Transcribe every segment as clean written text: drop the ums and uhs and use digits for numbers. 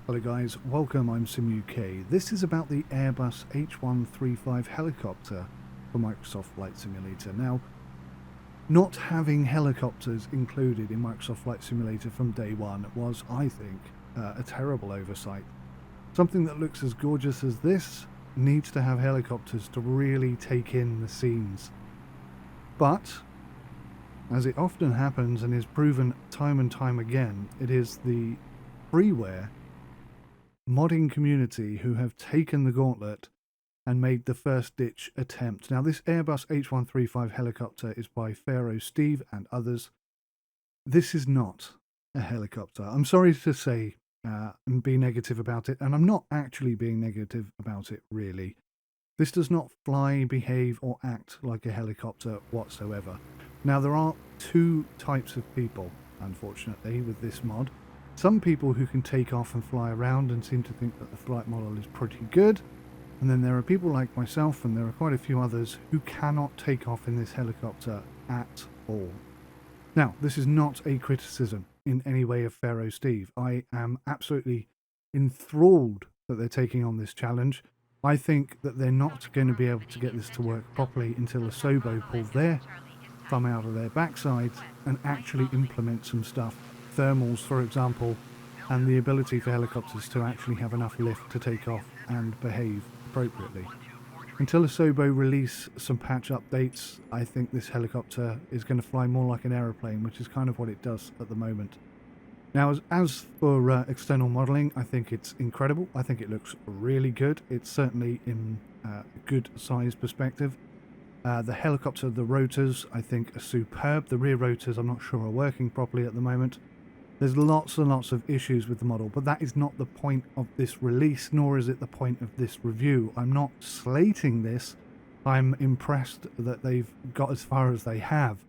Hello guys, welcome, I'm SimUK. This is about the Airbus H135 helicopter for Microsoft Flight Simulator. Now, not having helicopters included in Microsoft Flight Simulator from day one was, I think, a terrible oversight. Something that looks as gorgeous as this needs to have helicopters to really take in the scenes. But, as it often happens and is proven time and time again, it is the freeware modding community who have taken the gauntlet and made the first ditch attempt. Now, this Airbus H135 helicopter is by Pharaoh Steve and others. This is not a helicopter. I'm sorry to say and be negative about it, and I'm not actually being negative about it, really. This does not fly, behave, or act like a helicopter whatsoever. Now, there are two types of people, unfortunately, with this mod. Some people who can take off and fly around and seem to think that the flight model is pretty good. And then there are people like myself, and there are quite a few others, who cannot take off in this helicopter at all. Now, this is not a criticism in any way of Pharaoh Steve. I am absolutely enthralled that they're taking on this challenge. I think that they're not going to be able to get this to work properly until ASOBO pull their thumb out of their backsides and actually implement some stuff. Thermals, for example, and the ability for helicopters to actually have enough lift to take off and behave appropriately. Until ASOBO release some patch updates, I think this helicopter is going to fly more like an aeroplane, which is kind of what it does at the moment. Now, as for external modelling, I think it's incredible. I think it looks really good. It's certainly in a good size perspective. The helicopter, the rotors, I think are superb. The rear rotors, I'm not sure are working properly at the moment. There's lots and lots of issues with the model, but that is not the point of this release, nor is it the point of this review. I'm not slating this. I'm impressed that they've got as far as they have.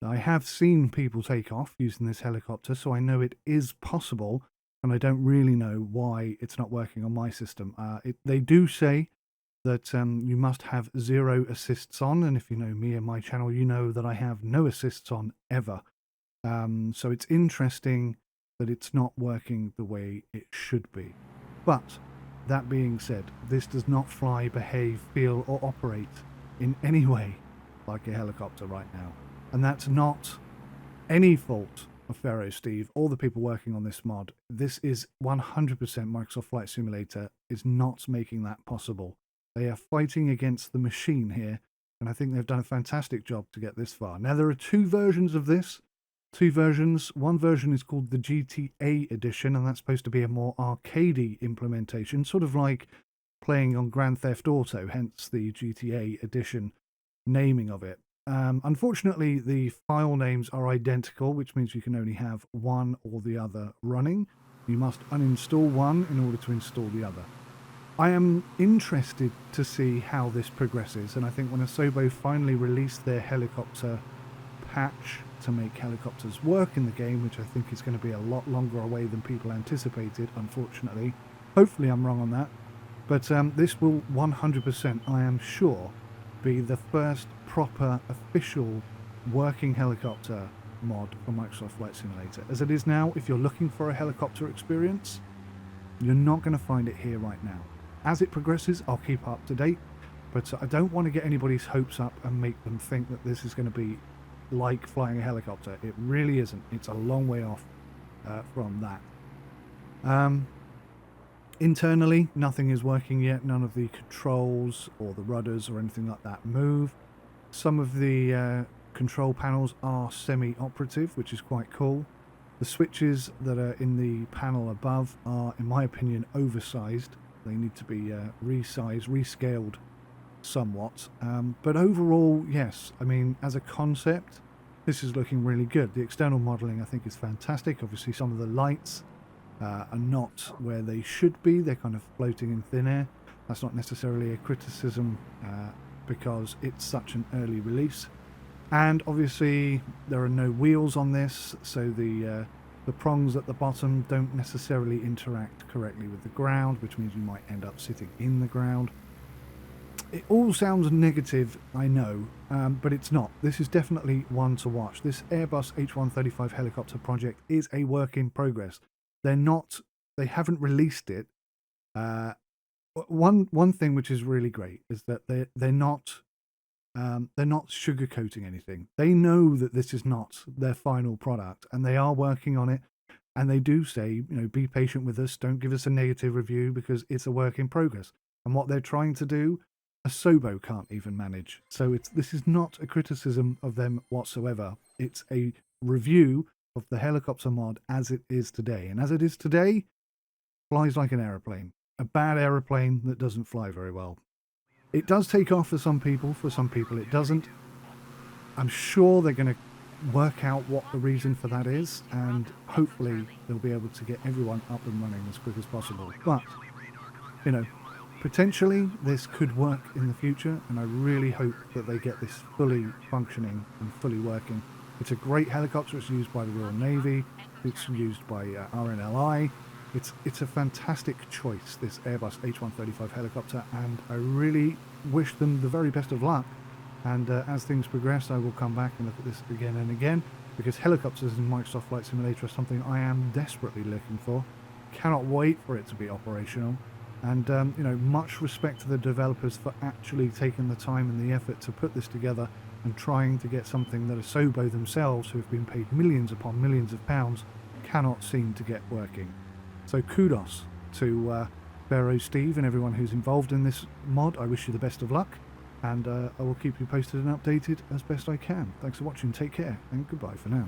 I have seen people take off using this helicopter, so I know it is possible, and I don't really know why it's not working on my system. They do say that you must have 0 assists on, and if you know me and my channel, you know that I have no assists on ever. So it's interesting that it's not working the way it should be. But that being said, this does not fly, behave, feel, or operate in any way like a helicopter right now. And that's not any fault of Pharaoh Steve or the people working on this mod. This is 100% Microsoft Flight Simulator is not making that possible. They are fighting against the machine here, and I think they've done a fantastic job to get this far. Now, there are two versions of this. Two versions. One version is called the GTA edition, and that's supposed to be a more arcadey implementation, sort of like playing on Grand Theft Auto, hence the GTA edition naming of it. Unfortunately, the file names are identical, which means you can only have one or the other running. You must uninstall one in order to install the other. I am interested to see how this progresses, and I think when ASOBO finally release their helicopter patch to make helicopters work in the game, which I think is going to be a lot longer away than people anticipated, unfortunately. Hopefully I'm wrong on that. But this will 100%, I am sure, be the first proper official working helicopter mod for Microsoft Flight Simulator. As it is now, if you're looking for a helicopter experience, you're not going to find it here right now. As it progresses, I'll keep up to date, but I don't want to get anybody's hopes up and make them think that this is going to be like flying a helicopter. It really isn't. It's a long way off from that. Internally, nothing is working yet. None of the controls or the rudders or anything like that move. Some of the control panels are semi-operative, which is quite cool. The switches that are in the panel above are, in my opinion, oversized. They need to be resized, rescaled somewhat. But overall, yes, I mean, as a concept, this is looking really good. The external modeling, I think, is fantastic. Obviously, some of the lights are not where they should be. They're kind of floating in thin air. That's not necessarily a criticism because it's such an early release. And obviously, there are no wheels on this, so the prongs at the bottom don't necessarily interact correctly with the ground, which means you might end up sitting in the ground. It all sounds negative, I know, but it's not. This is definitely one to watch. This Airbus H135 helicopter project is a work in progress. They're not they haven't released it. One thing which is really great is that they're not sugarcoating anything. They know that this is not their final product, and they are working on it. And they do say, be patient with us. Don't give us a negative review because it's a work in progress. And what they're trying to do, ASOBO can't even manage. So this is not a criticism of them whatsoever. It's a review of the helicopter mod as it is today. And as it is today, flies like an aeroplane. A bad aeroplane that doesn't fly very well. It does take off for some people it doesn't. I'm sure they're going to work out what the reason for that is, and hopefully they'll be able to get everyone up and running as quick as possible. But, potentially this could work in the future, and I really hope that they get this fully functioning and fully working. It's a great helicopter. It's used by the Royal Navy. It's used by RNLI. It's a fantastic choice, this Airbus H135 helicopter, and I really wish them the very best of luck. And as things progress, I will come back and look at this again and again, because helicopters in Microsoft Flight Simulator are something I am desperately looking for. Cannot wait for it to be operational. And, much respect to the developers for actually taking the time and the effort to put this together and trying to get something that ASOBO themselves, who have been paid millions upon millions of pounds, cannot seem to get working. So kudos to Pharaoh Steve and everyone who's involved in this mod. I wish you the best of luck. And I will keep you posted and updated as best I can. Thanks for watching, take care, and goodbye for now.